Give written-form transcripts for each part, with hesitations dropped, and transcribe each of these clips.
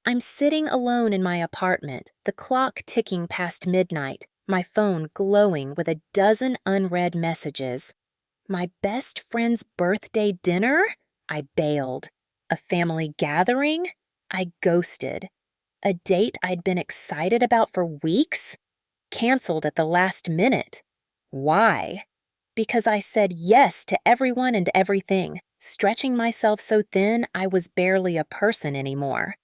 I'm sitting alone in my apartment, the clock ticking past midnight, my phone glowing with a dozen unread messages. My best friend's birthday dinner? I bailed. A family gathering? I ghosted. A date I'd been excited about for weeks? Canceled at the last minute. Why? Because I said yes to everyone and everything, stretching myself so thin I was barely a person anymore.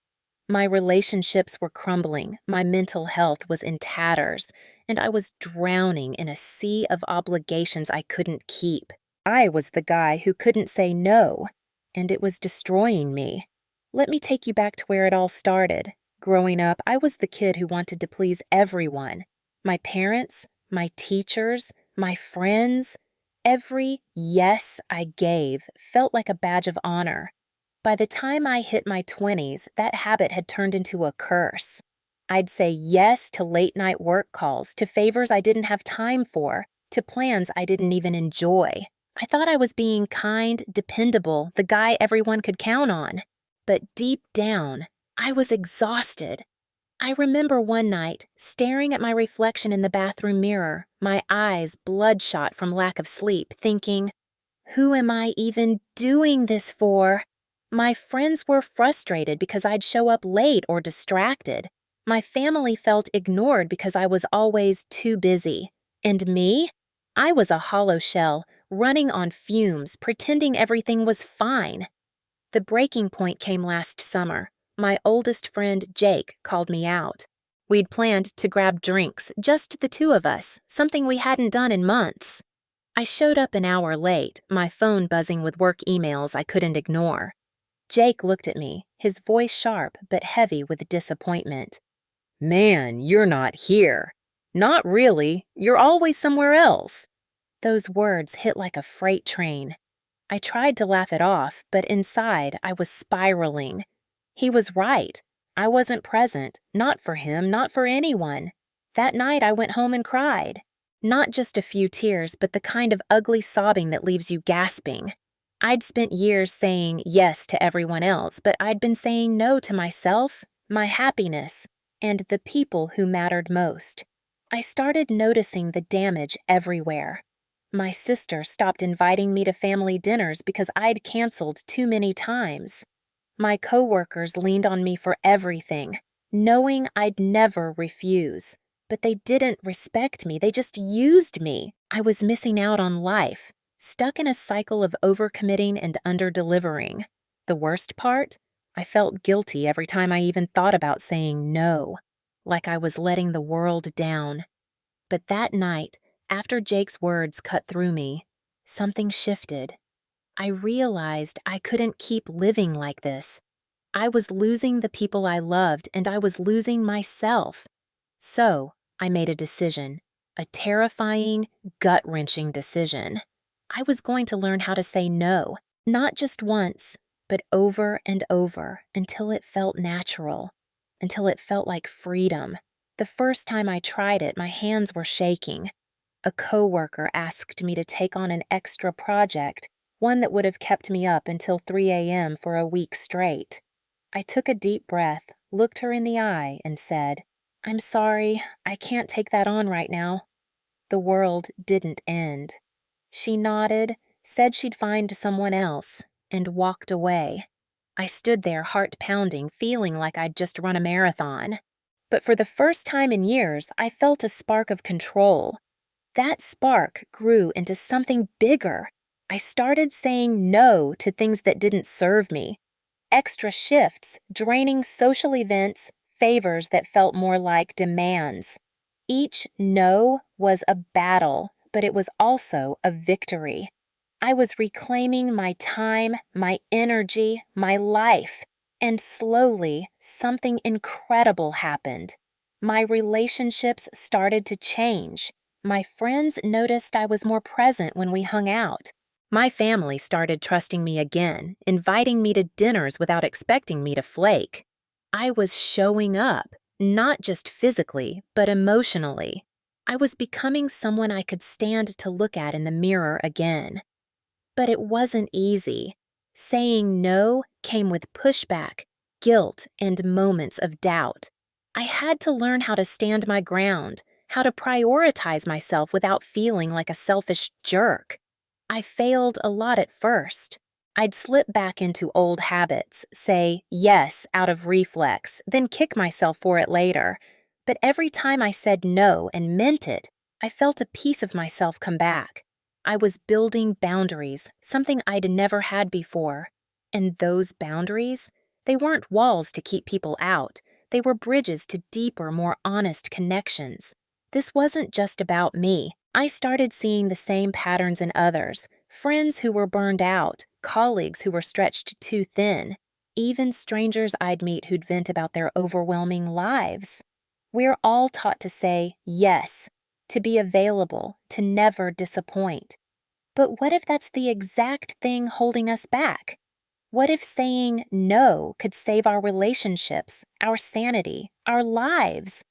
My relationships were crumbling, my mental health was in tatters, and I was drowning in a sea of obligations I couldn't keep. I was the guy who couldn't say no, and it was destroying me. Let me take you back to where it all started. Growing up, I was the kid who wanted to please everyone. My parents, my teachers, my friends. Every yes I gave felt like a badge of honor. By the time I hit my 20s, that habit had turned into a curse. I'd say yes to late night work calls, to favors I didn't have time for, to plans I didn't even enjoy. I thought I was being kind, dependable, the guy everyone could count on. But deep down, I was exhausted. I remember one night, staring at my reflection in the bathroom mirror, my eyes bloodshot from lack of sleep, thinking, who am I even doing this for? My friends were frustrated because I'd show up late or distracted. My family felt ignored because I was always too busy. And me? I was a hollow shell, running on fumes, pretending everything was fine. The breaking point came last summer. My oldest friend, Jake, called me out. We'd planned to grab drinks, just the two of us, something we hadn't done in months. I showed up an hour late, my phone buzzing with work emails I couldn't ignore. Jake looked at me, his voice sharp but heavy with disappointment. Man, you're not here. Not really. You're always somewhere else. Those words hit like a freight train. I tried to laugh it off, but inside I was spiraling. He was right. I wasn't present, not for him, not for anyone. That night I went home and cried. Not just a few tears, but the kind of ugly sobbing that leaves you gasping. I'd spent years saying yes to everyone else, but I'd been saying no to myself, my happiness, and the people who mattered most. I started noticing the damage everywhere. My sister stopped inviting me to family dinners because I'd canceled too many times. My coworkers leaned on me for everything, knowing I'd never refuse. But they didn't respect me, they just used me. I was missing out on life, stuck in a cycle of overcommitting and underdelivering. The worst part? I felt guilty every time I even thought about saying no, like I was letting the world down. But that night, after Jake's words cut through me, something shifted. I realized I couldn't keep living like this. I was losing the people I loved, and I was losing myself. So, I made a decision, a terrifying, gut-wrenching decision. I was going to learn how to say no, not just once, but over and over, until it felt natural, until it felt like freedom. The first time I tried it, my hands were shaking. A coworker asked me to take on an extra project, one that would have kept me up until 3 a.m. for a week straight. I took a deep breath, looked her in the eye, and said, I'm sorry, I can't take that on right now. The world didn't end. She nodded, said she'd find someone else, and walked away. I stood there, heart pounding, feeling like I'd just run a marathon. But for the first time in years, I felt a spark of control. That spark grew into something bigger. I started saying no to things that didn't serve me. Extra shifts, draining social events, favors that felt more like demands. Each no was a battle, but it was also a victory. I was reclaiming my time, my energy, my life, and slowly something incredible happened. My relationships started to change. My friends noticed I was more present when we hung out. My family started trusting me again, inviting me to dinners without expecting me to flake. I was showing up, not just physically, but emotionally. I was becoming someone I could stand to look at in the mirror again. But it wasn't easy. Saying no came with pushback, guilt, and moments of doubt. I had to learn how to stand my ground, how to prioritize myself without feeling like a selfish jerk. I failed a lot at first. I'd slip back into old habits, say yes out of reflex, then kick myself for it later. But every time I said no and meant it, I felt a piece of myself come back. I was building boundaries, something I'd never had before. And those boundaries, they weren't walls to keep people out. They were bridges to deeper, more honest connections. This wasn't just about me. I started seeing the same patterns in others, friends who were burned out, colleagues who were stretched too thin, even strangers I'd meet who'd vent about their overwhelming lives. We're all taught to say yes, to be available, to never disappoint. But what if that's the exact thing holding us back? What if saying no could save our relationships, our sanity, our lives?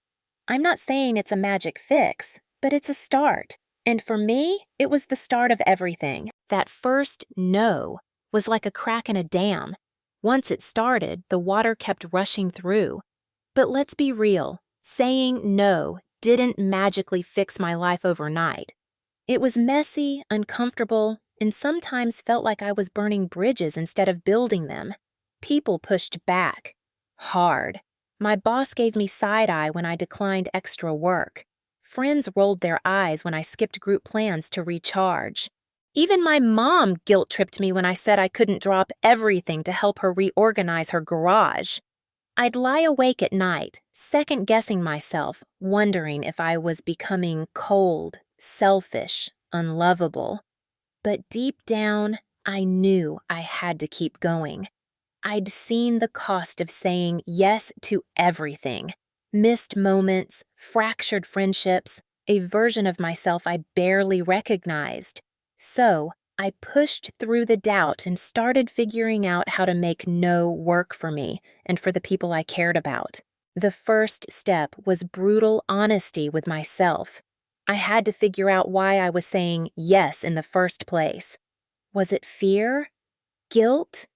I'm not saying it's a magic fix, but it's a start. And for me, it was the start of everything. That first no was like a crack in a dam. Once it started, the water kept rushing through. But let's be real, saying no didn't magically fix my life overnight. It was messy, uncomfortable, and sometimes felt like I was burning bridges instead of building them. People pushed back. Hard. My boss gave me side-eye when I declined extra work. Friends rolled their eyes when I skipped group plans to recharge. Even my mom guilt-tripped me when I said I couldn't drop everything to help her reorganize her garage. I'd lie awake at night, second-guessing myself, wondering if I was becoming cold, selfish, unlovable. But deep down, I knew I had to keep going. I'd seen the cost of saying yes to everything. Missed moments, fractured friendships, a version of myself I barely recognized. So, I pushed through the doubt and started figuring out how to make no work for me and for the people I cared about. The first step was brutal honesty with myself. I had to figure out why I was saying yes in the first place. Was it fear? Guilt?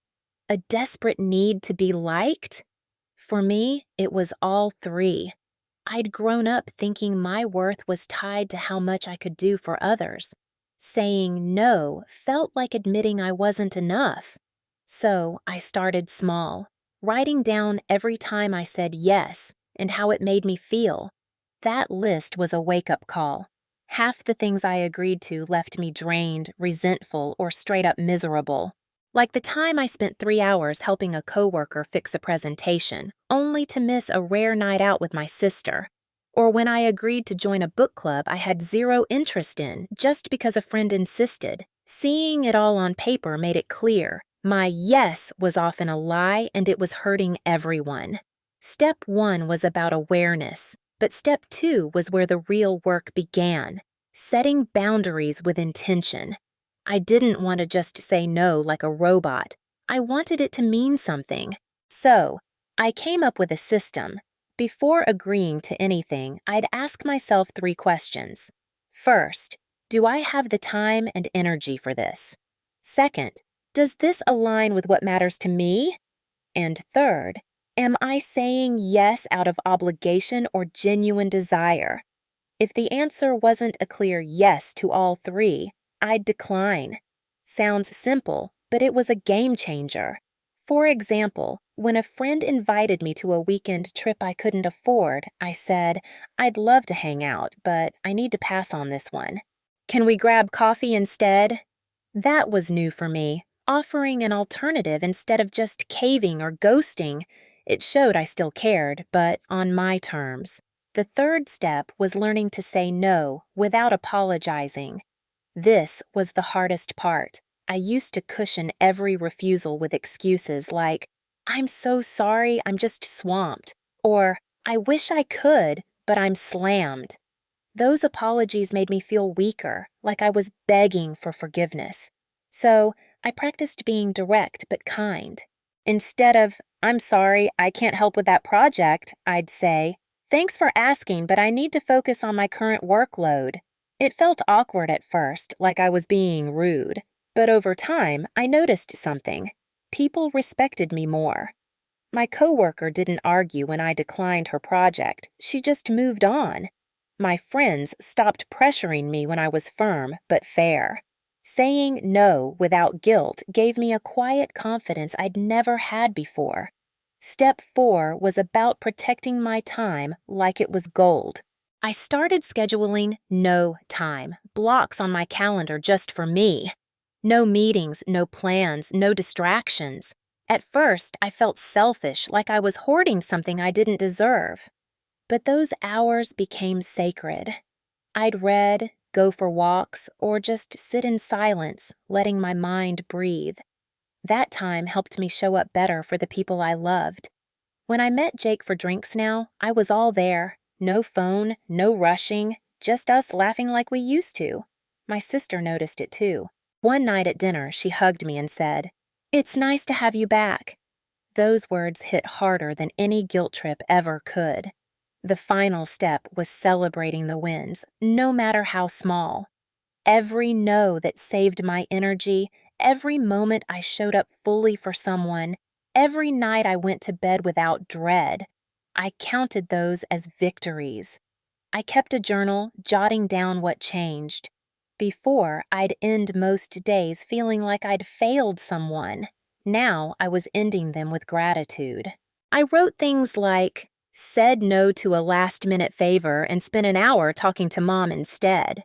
A desperate need to be liked? For me, it was all three. I'd grown up thinking my worth was tied to how much I could do for others. Saying no felt like admitting I wasn't enough. So I started small, writing down every time I said yes and how it made me feel. That list was a wake-up call. Half the things I agreed to left me drained, resentful, or straight up miserable. Like the time I spent 3 hours helping a coworker fix a presentation, only to miss a rare night out with my sister. Or when I agreed to join a book club I had zero interest in just because a friend insisted. Seeing it all on paper made it clear. My yes was often a lie and it was hurting everyone. Step 1 was about awareness, but step 2 was where the real work began. Setting boundaries with intention. I didn't want to just say no like a robot. I wanted it to mean something. So, I came up with a system. Before agreeing to anything, I'd ask myself 3 questions. First, do I have the time and energy for this? Second, does this align with what matters to me? And third, am I saying yes out of obligation or genuine desire? If the answer wasn't a clear yes to all 3, I'd decline. Sounds simple, but it was a game changer. For example, when a friend invited me to a weekend trip I couldn't afford, I said, I'd love to hang out, but I need to pass on this one. Can we grab coffee instead? That was new for me, offering an alternative instead of just caving or ghosting. It showed I still cared, but on my terms. The third step was learning to say no without apologizing. This was the hardest part. I used to cushion every refusal with excuses like, I'm so sorry, I'm just swamped, or I wish I could, but I'm slammed. Those apologies made me feel weaker, like I was begging for forgiveness. So I practiced being direct but kind. Instead of, I'm sorry, I can't help with that project, I'd say, thanks for asking, but I need to focus on my current workload. It felt awkward at first, like I was being rude. But over time, I noticed something. People respected me more. My coworker didn't argue when I declined her project. She just moved on. My friends stopped pressuring me when I was firm but fair. Saying no without guilt gave me a quiet confidence I'd never had before. Step 4 was about protecting my time like it was gold. I started scheduling no time, blocks on my calendar just for me. No meetings, no plans, no distractions. At first, I felt selfish, like I was hoarding something I didn't deserve. But those hours became sacred. I'd read, go for walks, or just sit in silence, letting my mind breathe. That time helped me show up better for the people I loved. When I met Jake for drinks now, I was all there. No phone, no rushing, just us laughing like we used to. My sister noticed it too. One night at dinner, she hugged me and said, "It's nice to have you back." Those words hit harder than any guilt trip ever could. The final step was celebrating the wins, no matter how small. Every no that saved my energy, every moment I showed up fully for someone, every night I went to bed without dread, I counted those as victories. I kept a journal, jotting down what changed. Before, I'd end most days feeling like I'd failed someone. Now I was ending them with gratitude. I wrote things like, said no to a last-minute favor and spent an hour talking to Mom instead.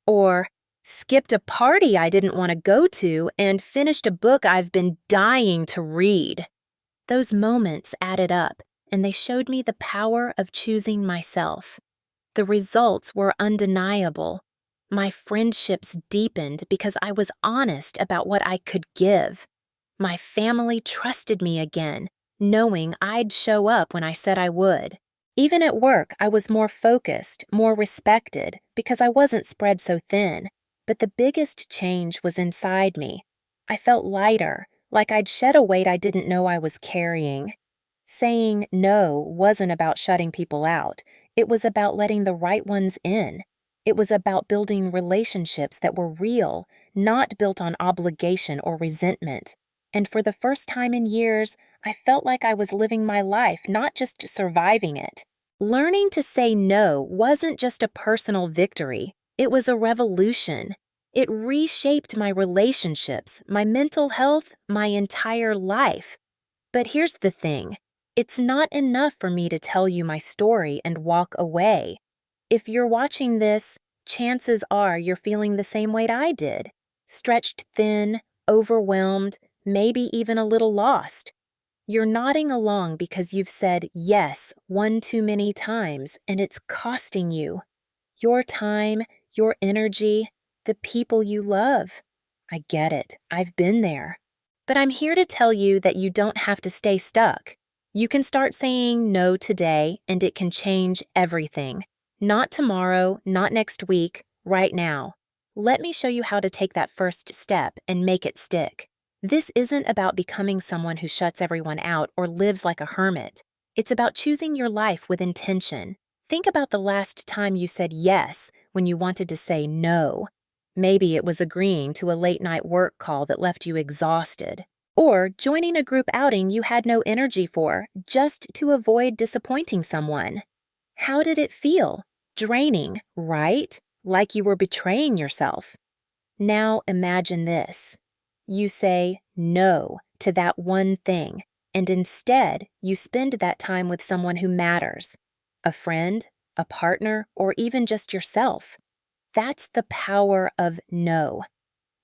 Or, skipped a party I didn't want to go to and finished a book I've been dying to read. Those moments added up, and they showed me the power of choosing myself. The results were undeniable. My friendships deepened because I was honest about what I could give. My family trusted me again, knowing I'd show up when I said I would. Even at work, I was more focused, more respected, because I wasn't spread so thin. But the biggest change was inside me. I felt lighter, like I'd shed a weight I didn't know I was carrying. Saying no wasn't about shutting people out. It was about letting the right ones in. It was about building relationships that were real, not built on obligation or resentment. And for the first time in years, I felt like I was living my life, not just surviving it. Learning to say no wasn't just a personal victory. It was a revolution. It reshaped my relationships, my mental health, my entire life. But here's the thing. It's not enough for me to tell you my story and walk away. If you're watching this, chances are you're feeling the same weight I did. Stretched thin, overwhelmed, maybe even a little lost. You're nodding along because you've said yes one too many times, and it's costing you. Your time, your energy, the people you love. I get it. I've been there. But I'm here to tell you that you don't have to stay stuck. You can start saying no today, and it can change everything. Not tomorrow, not next week, right now. Let me show you how to take that first step and make it stick. This isn't about becoming someone who shuts everyone out or lives like a hermit. It's about choosing your life with intention. Think about the last time you said yes when you wanted to say no. Maybe it was agreeing to a late-night work call that left you exhausted. Or joining a group outing you had no energy for, just to avoid disappointing someone. How did it feel? Draining, right? Like you were betraying yourself. Now imagine this. You say no to that one thing, and instead you spend that time with someone who matters. A friend, a partner, or even just yourself. That's the power of no.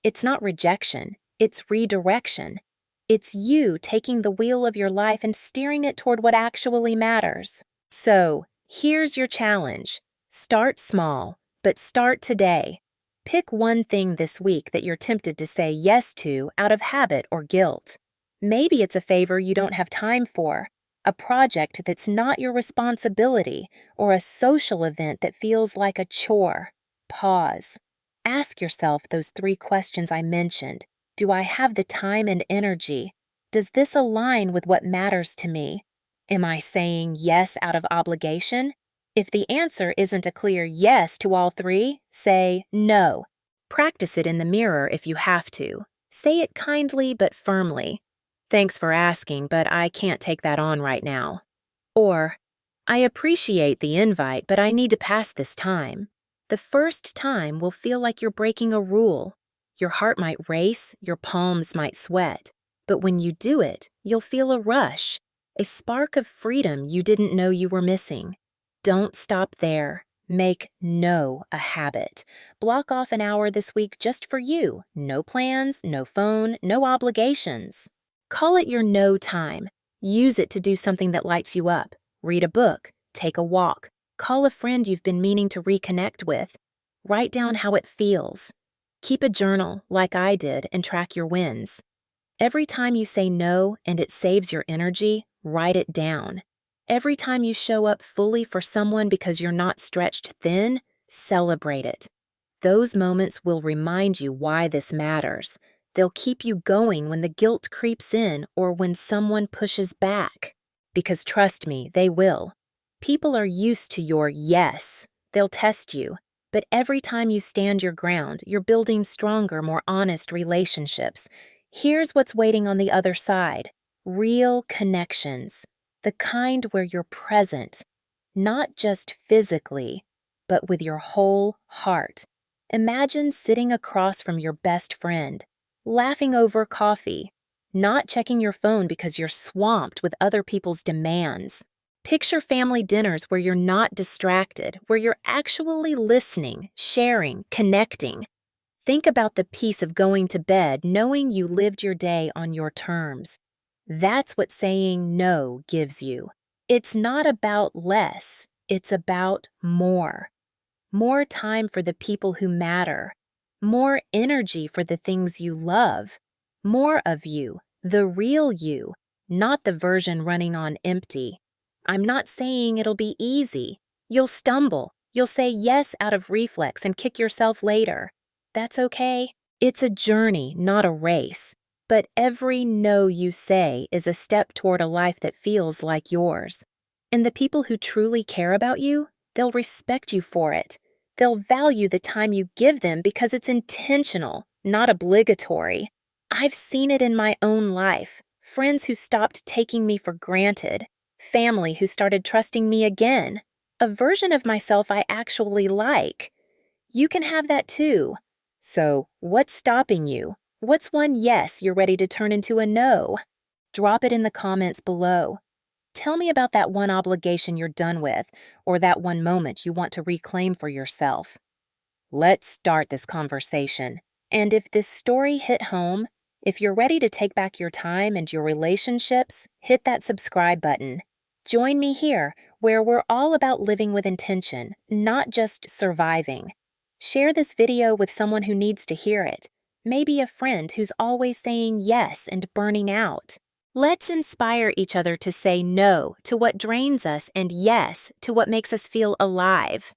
It's not rejection, it's redirection. It's you taking the wheel of your life and steering it toward what actually matters. So, here's your challenge. Start small, but start today. Pick one thing this week that you're tempted to say yes to out of habit or guilt. Maybe it's a favor you don't have time for, a project that's not your responsibility, or a social event that feels like a chore. Pause. Ask yourself those 3 questions I mentioned. Do I have the time and energy? Does this align with what matters to me? Am I saying yes out of obligation? If the answer isn't a clear yes to all 3, say no. Practice it in the mirror if you have to. Say it kindly but firmly. Thanks for asking, but I can't take that on right now. Or, I appreciate the invite, but I need to pass this time. The first time will feel like you're breaking a rule. Your heart might race, your palms might sweat, but when you do it, you'll feel a rush, a spark of freedom you didn't know you were missing. Don't stop there. Make no a habit. Block off an hour this week just for you. No plans, no phone, no obligations. Call it your no time. Use it to do something that lights you up. Read a book, take a walk, call a friend you've been meaning to reconnect with. Write down how it feels. Keep a journal, like I did, and track your wins. Every time you say no and it saves your energy, write it down. Every time you show up fully for someone because you're not stretched thin, celebrate it. Those moments will remind you why this matters. They'll keep you going when the guilt creeps in or when someone pushes back. Because trust me, they will. People are used to your yes. They'll test you. But every time you stand your ground, you're building stronger, more honest relationships. Here's what's waiting on the other side. Real connections. The kind where you're present, not just physically, but with your whole heart. Imagine sitting across from your best friend, laughing over coffee, not checking your phone because you're swamped with other people's demands. Picture family dinners where you're not distracted, where you're actually listening, sharing, connecting. Think about the peace of going to bed knowing you lived your day on your terms. That's what saying no gives you. It's not about less, it's about more. More time for the people who matter. More energy for the things you love. More of you, the real you, not the version running on empty. I'm not saying it'll be easy. You'll stumble. You'll say yes out of reflex and kick yourself later. That's okay. It's a journey, not a race. But every no you say is a step toward a life that feels like yours. And the people who truly care about you, they'll respect you for it. They'll value the time you give them because it's intentional, not obligatory. I've seen it in my own life. Friends who stopped taking me for granted. Family who started trusting me again. A version of myself I actually like. You can have that too. So, what's stopping you? What's one yes you're ready to turn into a no? Drop it in the comments below. Tell me about that one obligation you're done with, or that one moment you want to reclaim for yourself. Let's start this conversation. And if this story hit home, if you're ready to take back your time and your relationships, hit that subscribe button. Join me here, where we're all about living with intention, not just surviving. Share this video with someone who needs to hear it. Maybe a friend who's always saying yes and burning out. Let's inspire each other to say no to what drains us and yes to what makes us feel alive.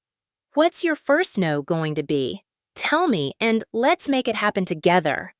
What's your first no going to be? Tell me, and let's make it happen together.